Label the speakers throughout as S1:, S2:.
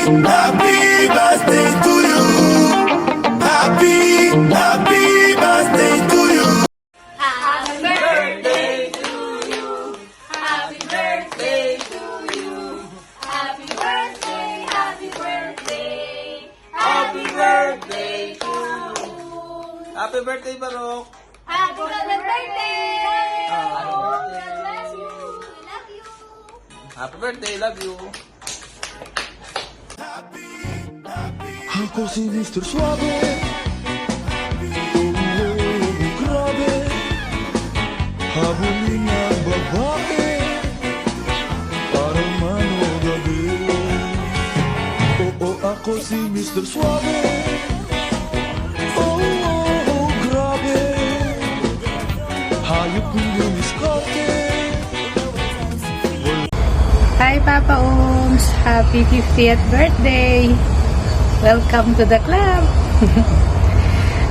S1: Happy birthday to you. Happy birthday to you.
S2: Happy birthday to you. Happy birthday to you. Happy birthday, happy birthday. Happy birthday to you.
S3: Happy birthday, Barok!
S2: Happy birthday. God bless you. We love you.
S3: Happy birthday, love you!
S1: Ako si Mr. Suave. Oh, grabe. Habulin ang babae para man o gabi. Oo, ako si Mr. Suave. Oh, grabe. Hayop kong dumiskarte.
S4: Hi Papa Oms! Happy 50th birthday! Welcome to the club!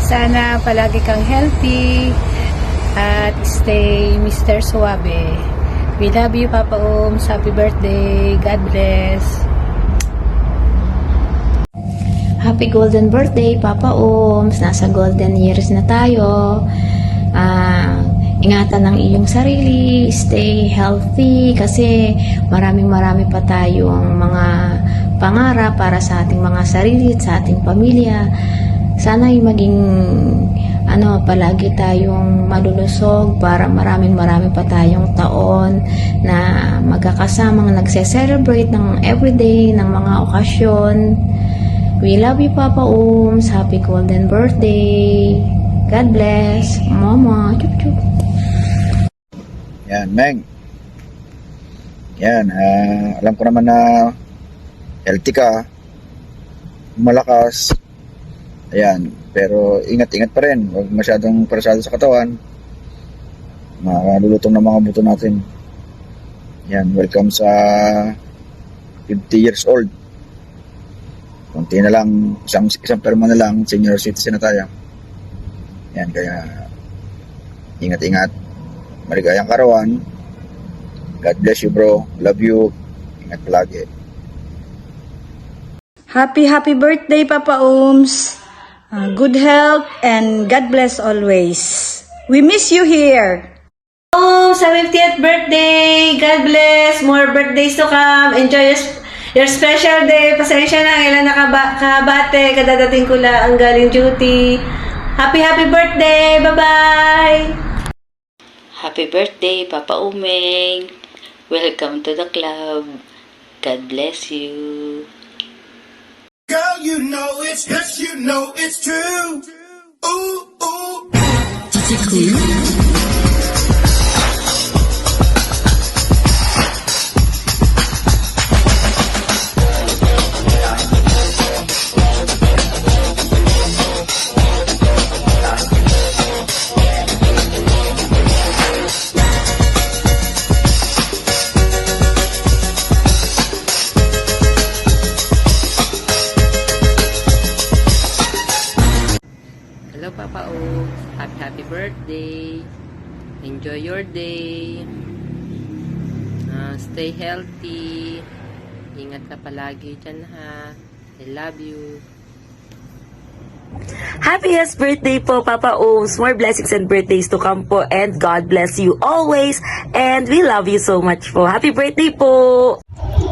S4: Sana palagi kang healthy at stay Mr. Suave. We love you Papa Oms! Happy birthday! God bless!
S5: Happy golden birthday, Papa Oms. Nasa golden years na tayo. Ingatan ang iyong sarili. Stay healthy kasi marami pa tayong mga pangarap para sa ating mga sarili at sa ating pamilya. Sana ay maging palagi tayong malulusog para marami pa tayong taon na magkakasamang nagse-celebrate ng everyday, ng mga okasyon. We love you, Papa Oms. Happy golden birthday. God bless. Mama. Chup chup.
S6: Yan, Meng. Yan, alam ko naman na healthy ka, malakas. Ayan, pero ingat-ingat pa rin. Huwag masyadong parasado sa katawan. Malulutong ng mga buto natin. Yan, welcome sa 50 years old. Kunti na lang, isang perma na lang, senior citizen na tayo. Yan, kaya ingat-ingat. Maligayang karawan. God bless you, bro. Love you. Ingat palagi.
S7: Happy birthday, Papa Oms. Good health and God bless always. We miss you here.
S8: Oh, sa 50th birthday! God bless! More birthdays to come. Enjoy your special day. Pasensya na, ilan nakabate. Kadadating ko lang ang galing duty. Happy birthday! Bye-bye!
S5: Happy birthday, Papa Umeng. Welcome to the club. God bless you.
S1: Girl, you know it's true. Ooh, ooh.
S4: Hello Papa Oms! Happy birthday! Enjoy your day! Stay healthy! Ingat ka palagi dyan ha! I love you!
S8: Happiest birthday po, Papa Oms. More blessings and birthdays to come po. And God bless you always. And we love you so much po. Happy birthday po!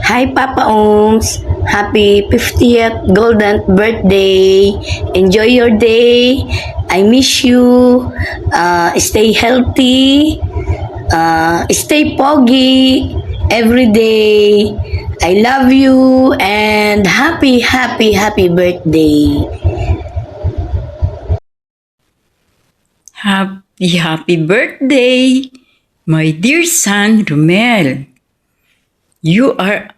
S5: Hi, Papa Oms. Happy 50th golden birthday. Enjoy your day. I miss you. Stay healthy. Stay poggy every day. I love you and happy birthday.
S9: Happy birthday, my dear son Romel. You are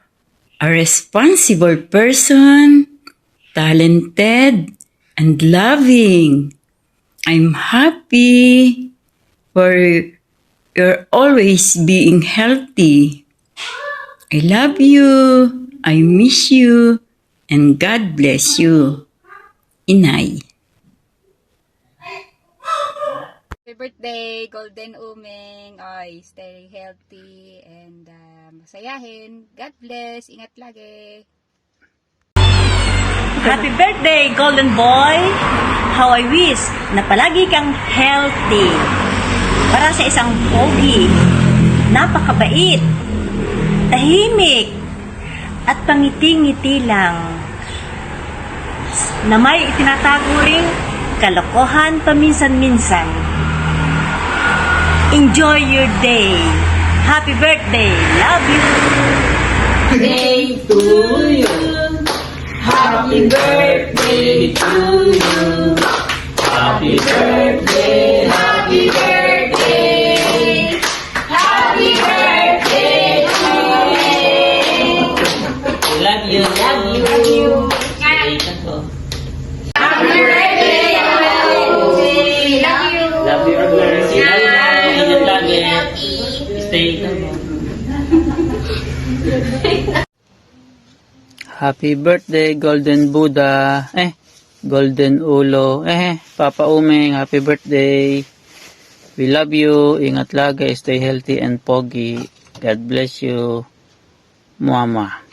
S9: a responsible person, talented, and loving. I'm happy for your always being healthy. I love you, I miss you, and God bless you. Inay.
S4: Happy birthday, Golden Umeng. Oy, stay healthy. and masayahin. God bless. Ingat lagi.
S7: Happy birthday, Golden Boy! How I wish na palagi kang healthy. Para sa isang pogi, napakabait, tahimik, at pangiti-ngiti lang, na may itinatago ring kalokohan paminsan-minsan. Enjoy your day. Happy birthday. Love you.
S10: Happy birthday, Golden Buddha. Golden Ulo. Papa Umeng, happy birthday. We love you. Ingat lagi. Stay healthy and pogi. God bless you. Mama.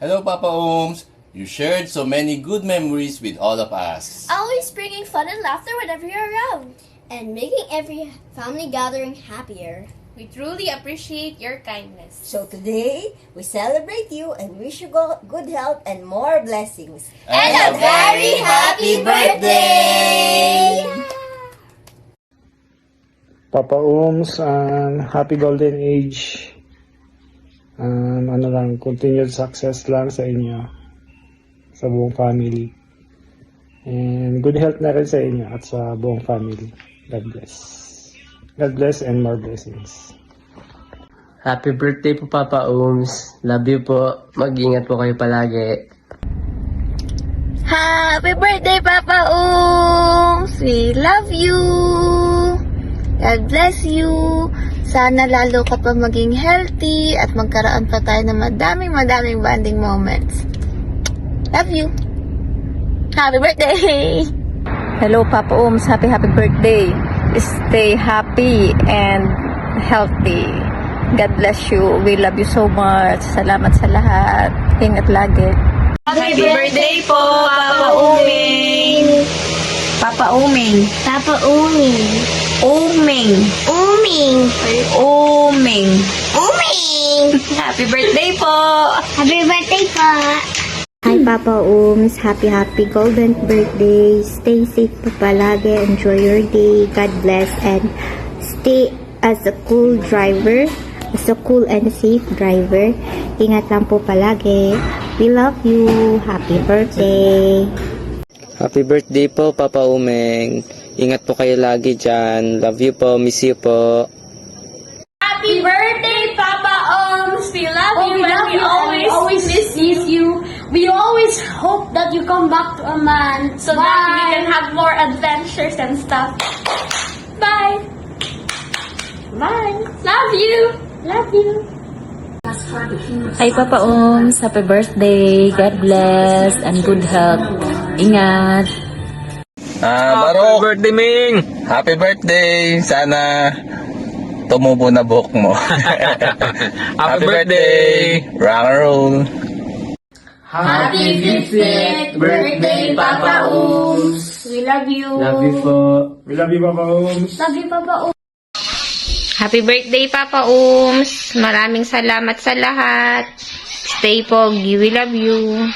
S3: Hello, Papa Ohms. You shared so many good memories with all of us.
S2: Always bringing fun and laughter whenever you're around. And making every family gathering happier. We truly appreciate your kindness.
S11: So today, we celebrate you and wish you good health and more blessings.
S2: And a very happy birthday!
S12: Papa Ooms, happy golden age. Continued success lang sa inyo, sa buong family. And good health na rin sa inyo at sa buong family. God bless. God bless and more blessings.
S10: Happy birthday po, Papa Ooms. Love you po. Mag-ingat po kayo palagi.
S5: Happy birthday, Papa Ooms! We love you! God bless you! Sana lalo ka pa maging healthy at magkaroon pa tayo ng madaming bonding moments. Love you! Happy birthday!
S4: Hello, Papa Ooms. Happy birthday. Stay happy and healthy. God bless you. We love you so much. Salamat sa lahat. Ingat lagi.
S8: Happy birthday po, Papa Uming! Papa Uming.
S2: Papa Uming.
S8: Uming.
S2: Uming.
S8: Uming.
S2: Uming.
S8: Happy birthday po!
S2: Happy birthday po.
S5: Hi, Papa Ooms. Happy golden birthday. Stay safe po palagi. Enjoy your day. God bless and stay as a cool driver. As a cool and safe driver. Ingat lang po palagi. We love you. Happy birthday.
S10: Happy birthday po, Papa Umeng. Ingat po kayo lagi dyan. Love you po. Miss you po.
S2: Happy birthday, Papa Ohms. We love you and we always miss you. We always hope that you come back to Amman so that we can have more adventures and stuff. Bye. Bye. Love you. Love you.
S4: Hi, Papa Ooms. Happy birthday. God bless and good health. Ingat.
S3: Happy birthday, Ming! Happy birthday! Sana tumubo na buhok mo. Happy birthday! Rock and roll!
S2: Happy 50th birthday, Papa Ooms. We love you.
S10: Love you po.
S12: We love you, Papa Ooms.
S2: Love you, Papa Ooms.
S5: Happy birthday, Papa Ooms. Maraming salamat sa lahat. Stay pogi. We love you.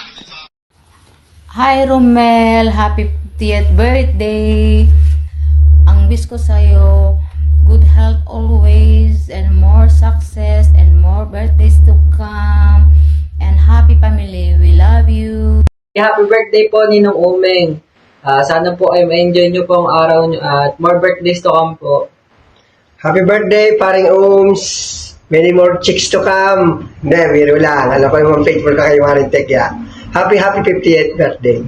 S4: Hi, Romel. Happy 50th birthday. Ang wish ko sa'yo, good health always and more success and more birthdays to come. And happy family. We love you.
S10: Happy birthday po, Ninong Umeng. Sana po ay ma-enjoy nyo po ang araw nyo at more birthdays to come po.
S13: Happy birthday, paring Ooms. Many more chicks to come. Hindi, biro lang. Alam ko naman faithful ka kay Maring Tekya. Happy 50th birthday.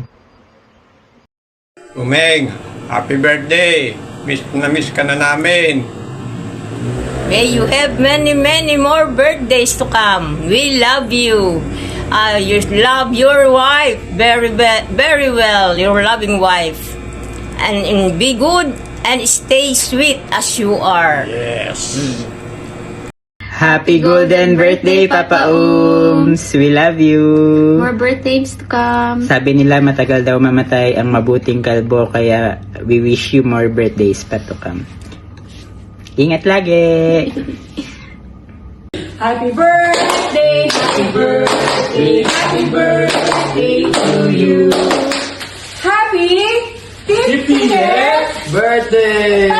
S14: Umeng, happy birthday. Miss ka na namin.
S8: May you have many more birthdays to come. We love you. You love your wife very well, your loving wife. And be good and stay sweet as you are.
S14: Yes.
S10: Happy golden birthday, Papa Ums! We love you!
S5: More birthdays to come.
S10: Sabi nila matagal daw mamatay ang mabuting kalbo, kaya we wish you more birthdays pa to come. Ingat lagi!
S8: Happy birthday, happy birthday, happy birthday to you. Happy 50th
S10: Birthday!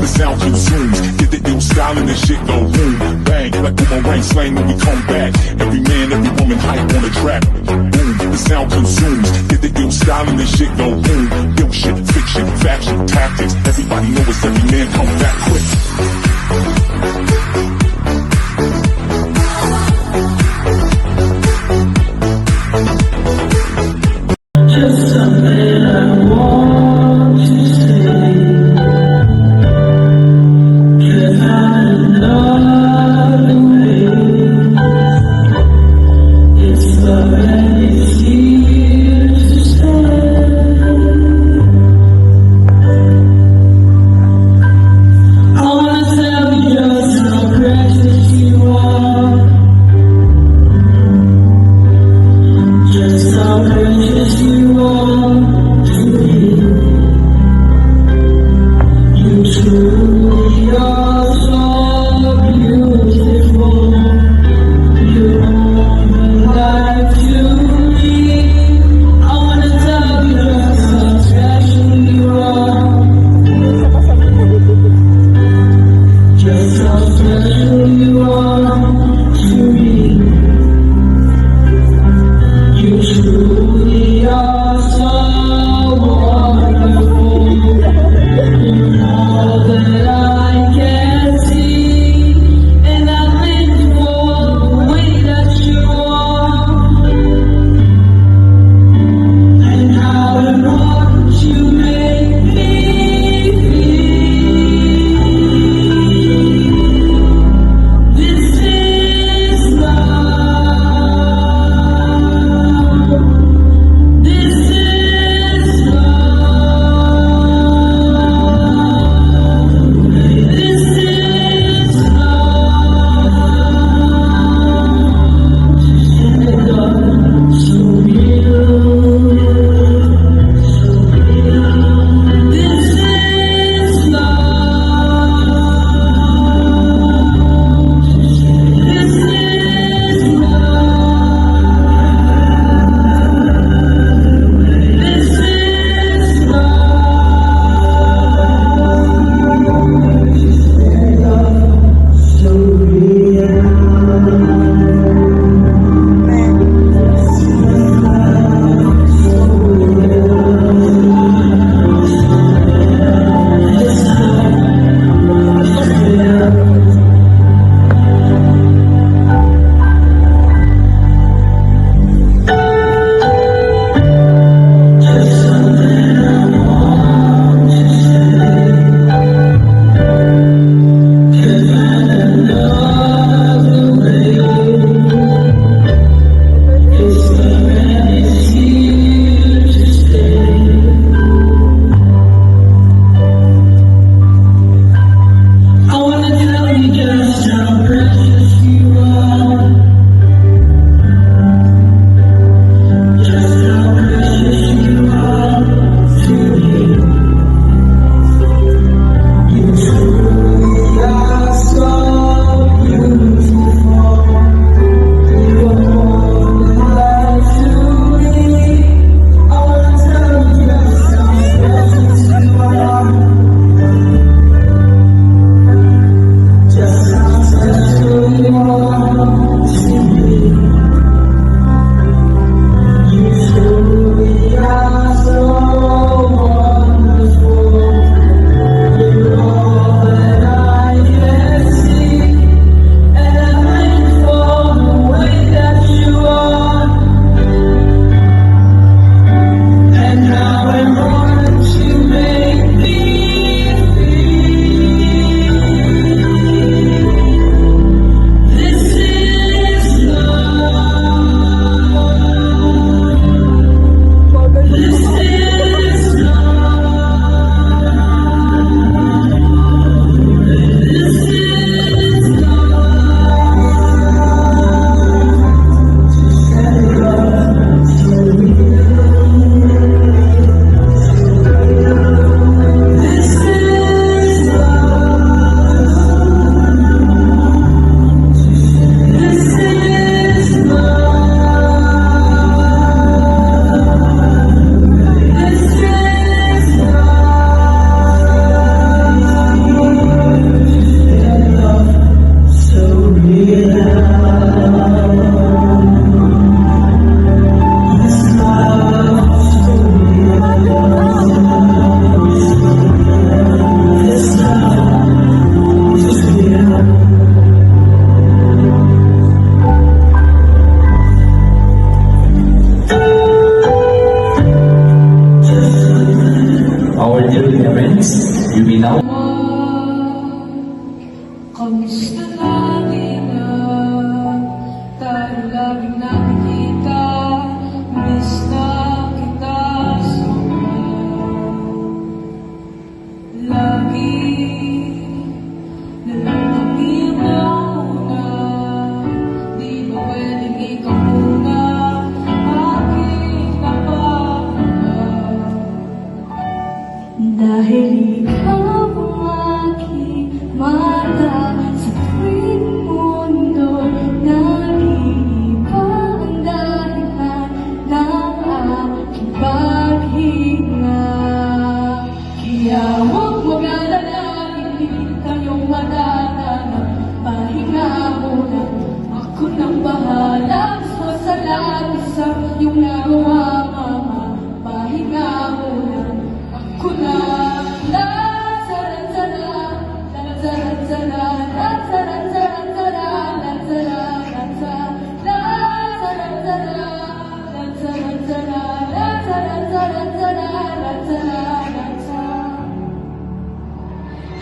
S1: The sound consumes. Get the ill style and the shit go boom, bang, like boomerang slang when we come back. Every man, every woman hype on the track. Boom, the sound consumes. Get the ill style and the shit go boom. Ill shit, fiction, faction, tactics. Everybody know it's every man come back quick.
S8: This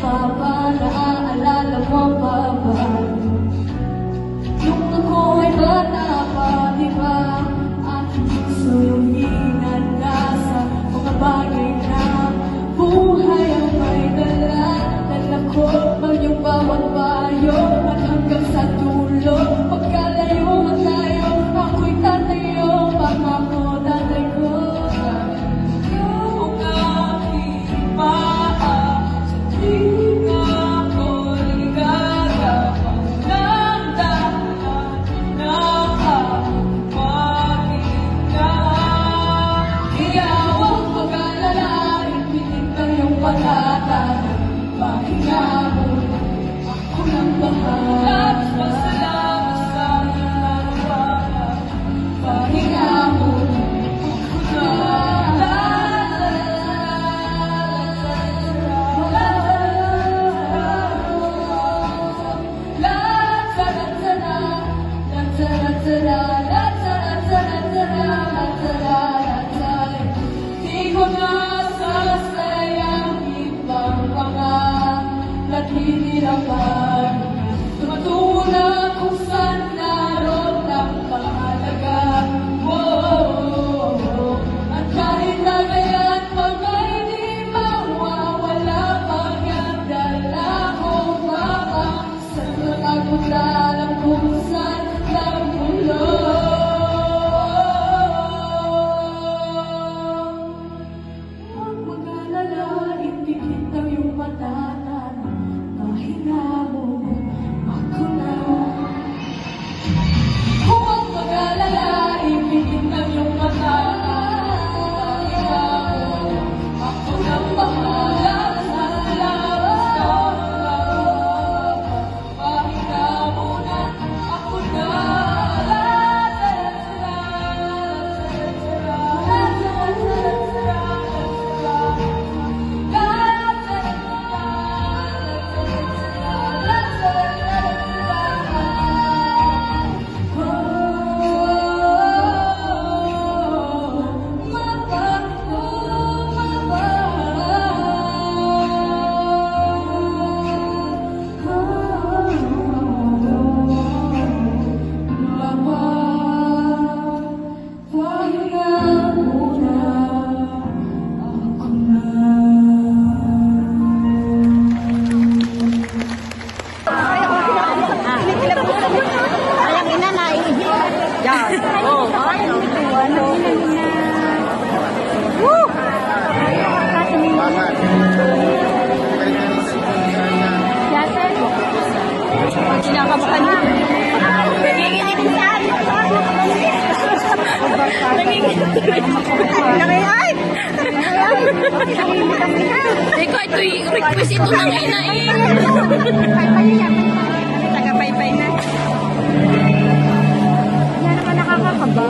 S2: Papa, naaalala mo pa ba? Nung ako ay bata pa, di ba? Aking puso yung hinanda sa mga bagay na buhay ang may dala. Dala ko ang iyong bawat payo at hanggang sa dulo. Pagkalayo na tayo, ako'y tatayo. Pangako, tatay ko. Yung aking paa sa tuwing ako'y gagapang ng dahan na aking pakinggan. Kaya huwag mag-alala, ibigin ka yung patatan. Pahinga mo, ako lang bahala. Pasalamat sa iyong narawana. Pahinga mo, ako Di ko na sasayang ibang mga naghihirapan. Tumatungo na kung saan naroon ang pahalaga mo. At kahit na ngayon pagay di mawawala, pagdadala ko mapa sa nagmulalang kung saan nagmulong. Huwag mag-alala, ibigin ang iyong matatan. Pahinga mo, ako na. Huwag mag-alala, ibigin ang iyong matatan. Pahinga mo, ako na bahala. Pahinga mo na, ako na. Teka, ito'y request ito ng ina eh.
S7: Taga-paypay na. Yan naman nakakakaba.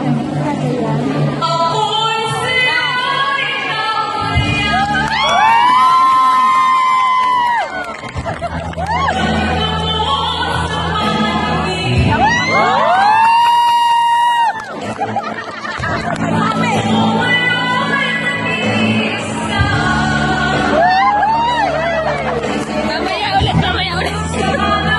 S2: Mamaya ulit.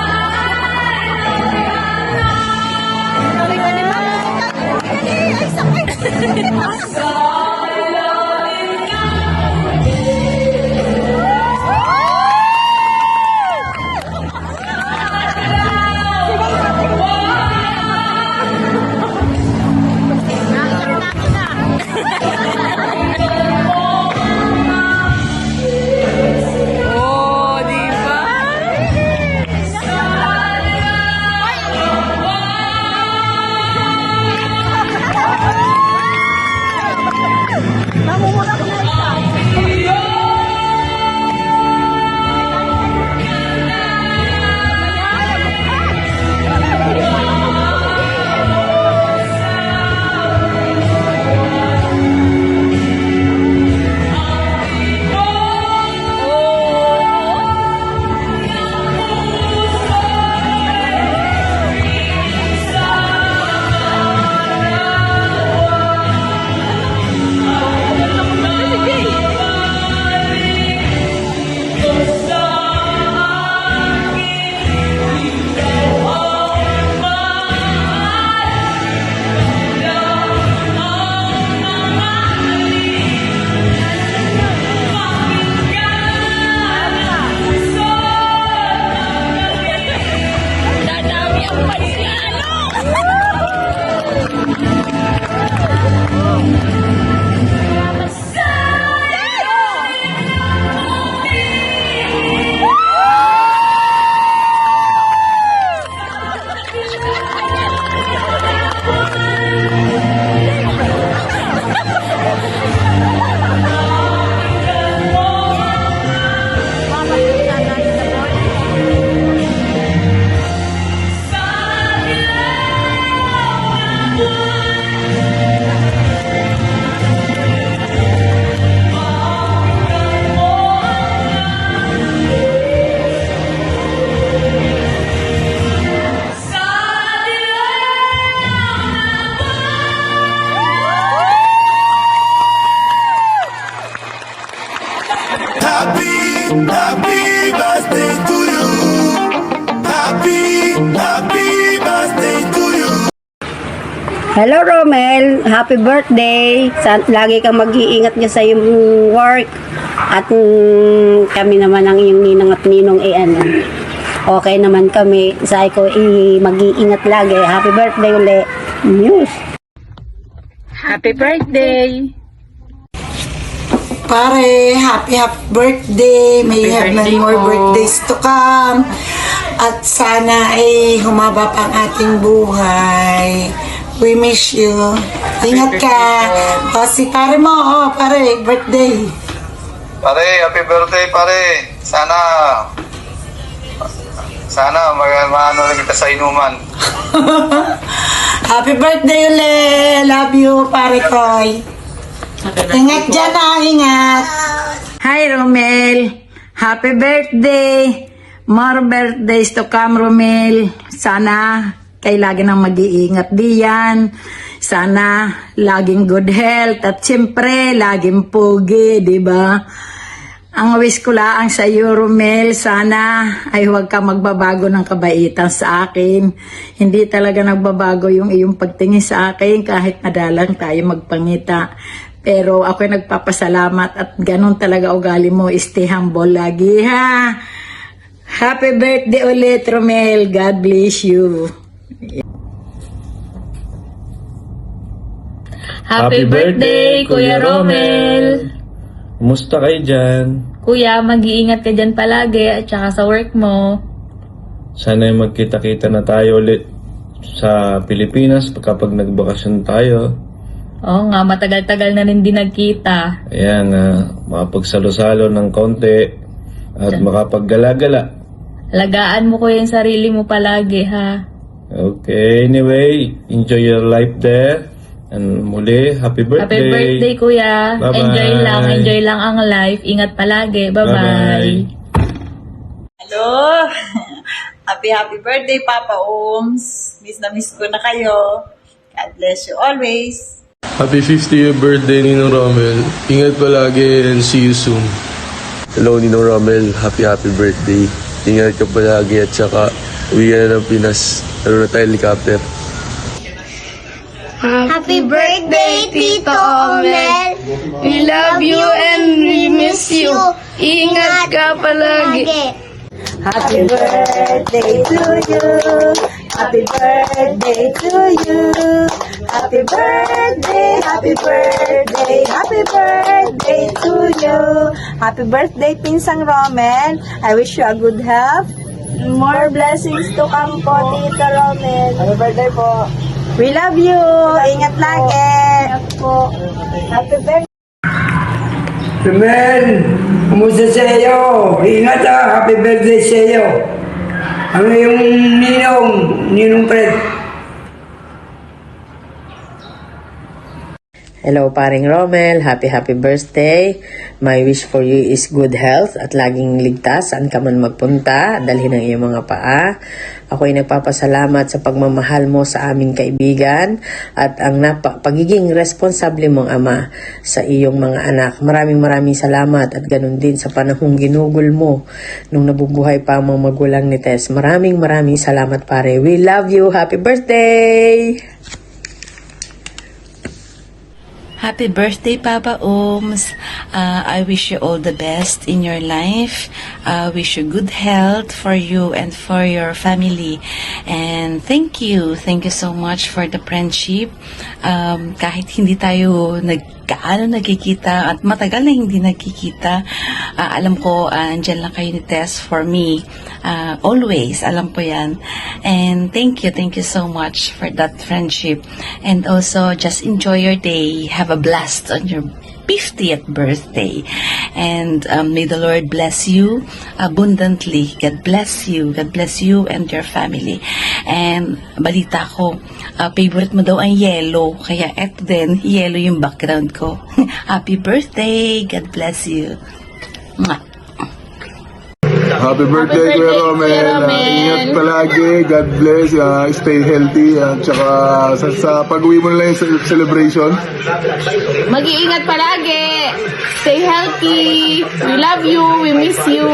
S7: Hello, Romel. Happy birthday. Lagi kang mag-iingat niya sa iyong work. At kami naman ang iyong ninang at ninong okay naman kami. Sa ko mag-iingat lagi. Happy birthday ulit. News.
S4: Happy birthday!
S15: Pare, happy birthday. May you have many more birthdays to come. At sana ay humaba pa ang ating buhay. We miss you. Ingat ka. O, si pare mo, pare, birthday.
S6: Pare, happy birthday, pare. Sana maano na kita sa inuman.
S15: Happy birthday ulit. Love you, pare Koy. Ingat dyan ingat.
S7: Hi, Romel. Happy birthday. More birthdays to come, Romel. Sana kay lagi nang mag-iingat diyan. Sana laging good health at siyempre laging pugi, di ba? Ang wish ko lang sa iyo, Romel, sana ay huwag ka magbabago ng kabaitan sa akin. Hindi talaga nagbabago yung iyong pagtingin sa akin kahit madalang tayo magpangita. Pero ako'y nagpapasalamat at ganun talaga ugali mo, stay humble lagi ha. Happy birthday ulit, Romel. God bless you.
S2: Happy birthday, Kuya Romel!
S12: Kumusta kayo dyan?
S2: Kuya, mag-iingat ka dyan palagi at saka sa work mo.
S12: Sana magkita-kita na tayo ulit sa Pilipinas kapag nagbakasyon tayo.
S2: Oo nga, matagal-tagal na rin din nagkita.
S12: Ayan, makapagsalo-salo ng konti at makapaggala-gala.
S2: Lagaan mo kuya yung sarili mo palagi, ha?
S12: Okay, anyway, enjoy your life there. And muli, happy birthday.
S2: Happy birthday, kuya.
S12: Bye-bye.
S2: Enjoy lang ang life. Ingat palagi. Bye-bye.
S15: Hello. Happy birthday, Papa Oms. Miss na miss ko na kayo. God bless you always.
S12: Happy 50th birthday, Ninong Romel. Ingat palagi and see you soon.
S16: Hello, Ninong Romel. Happy birthday. Ingat ka palagi at saka uwi ka na ng Pinas. Lalo na tayo helicopter.
S2: Happy birthday, Tito Omel. We love you and we miss you. Ingat ka palagi.
S7: Happy birthday to you. Happy birthday to you. Happy birthday, happy birthday, happy birthday to you. Happy birthday, Pinsang Romel. I wish you a good health. More blessings to come po, Tito Romel. Happy birthday po. We love you. Ingat lagi. Happy birthday.
S13: Romel, kumusta sa iyo? Ingat happy birthday sa iyo. Ano yung ninong Fred?
S8: Hello, paring Romel. Happy birthday. My wish for you is good health at laging ligtas saan ka man magpunta. Dalhin ang iyong mga paa. Ako'y nagpapasalamat sa pagmamahal mo sa aming kaibigan at ang pagiging responsable mong ama sa iyong mga anak. Maraming salamat at ganun din sa panahong ginugol mo nung nabubuhay pa ang mga magulang ni Tess. Maraming salamat, pare. We love you. Happy birthday!
S9: Happy birthday, Papa Oms. I wish you all the best in your life. Wish you good health for you and for your family. And thank you so much for the friendship. Kahit hindi tayo nagkikita at matagal na hindi nagkikita, alam ko andyan lang kayo ni Tess for me. Always, alam ko yan. And thank you so much for that friendship. And also, just enjoy your day. Have a blast on your 50th birthday. And may the Lord bless you abundantly. God bless you and your family. And balita ko, favorite mo daw ang yellow. Kaya eto din, yellow yung background ko. Happy birthday. God bless you. Mwah.
S12: Happy birthday, Kuya Romel. Ingat palagi. God bless. Stay healthy. At saka sa pag-uwi mo na lang yung celebration.
S2: Mag-iingat palagi. Stay healthy. We love you. We miss you.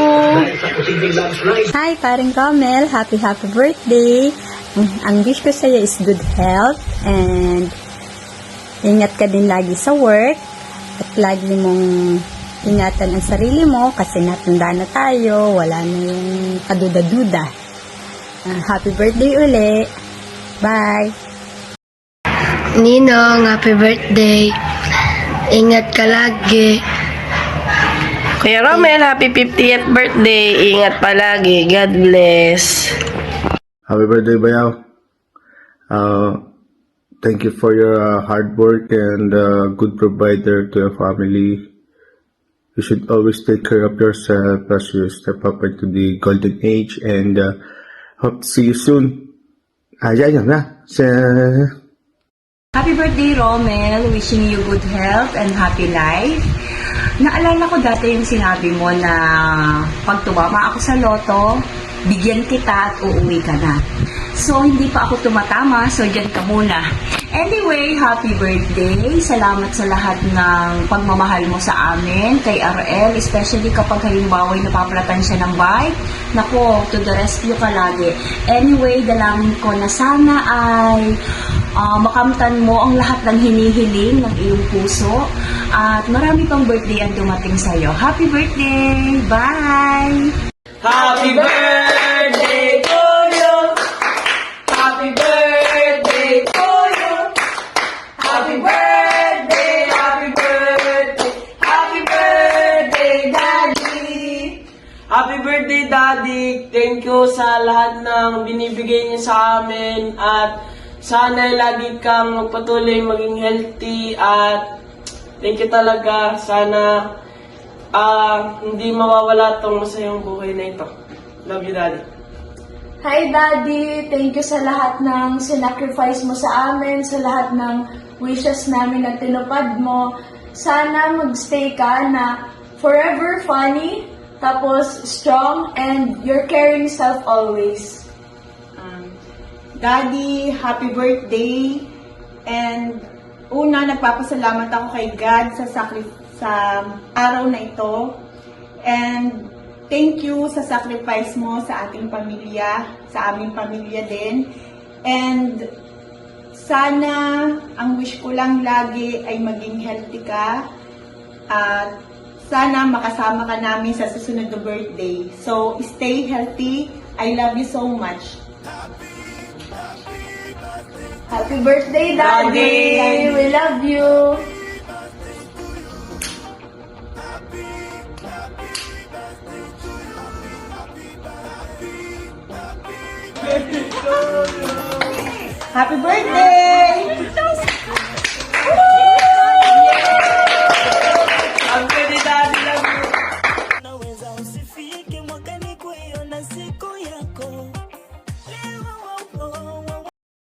S7: Hi, paring Romel. Happy birthday. Ang wish ko sa'yo is good health and ingat ka din lagi sa work at lagi mong ingatan ang sarili mo kasi natanda na tayo, wala na yung kaduda-duda. Happy birthday uli. Bye.
S15: Ninong, happy birthday. Ingat ka lagi.
S8: Kuya Romel, happy 50th birthday. Ingat palagi. God bless.
S16: Happy birthday, Bayaw. Thank you for your hard work and good provider to your family. You should always take care of yourself as you step up into the golden age and hope to see you soon. Yan na.
S7: Happy birthday, Romel. Wishing you good health and happy life. Naalala ko dati yung sinabi mo na pag tumama ako sa loto, bigyan kita at uuwi ka na. So, hindi pa ako tumatama, so dyan ka muna. Anyway, happy birthday. Salamat sa lahat ng pagmamahal mo sa amin, kay RL, especially kapag halimbawa napapalatan siya ng bike. Nako, to the rescue ka lagi. Anyway, dalangin ko na sana ay makamtan mo ang lahat ng hinihiling ng iyong puso. At marami pang birthday ang dumating sa'yo. Happy birthday! Bye!
S8: Happy birthday to you. Happy birthday to you. Happy birthday, happy birthday. Happy birthday, Daddy. Happy birthday, Daddy. Thank you sa lahat ng binibigay niyo sa amin at sana lagi kang magpatuloy maging healthy at thank you talaga. Sana hindi mawawala tong masayang buhay na ito. Love you, Daddy.
S2: Hi, Daddy! Thank you sa lahat ng sinacrifice mo sa amin, sa lahat ng wishes namin na tinupad mo. Sana magstay ka na forever funny, tapos strong, and your caring self always.
S7: Daddy, happy birthday. And una, nagpapasalamat ako kay God sa araw na ito. And thank you sa sacrifice mo sa ating pamilya, sa aming pamilya din. And sana, ang wish ko lang lagi ay maging healthy ka. At sana makasama ka namin sa susunod na birthday. So, stay healthy. I love you so much.
S2: Happy birthday, Daddy! We love you!
S7: Happy birthday!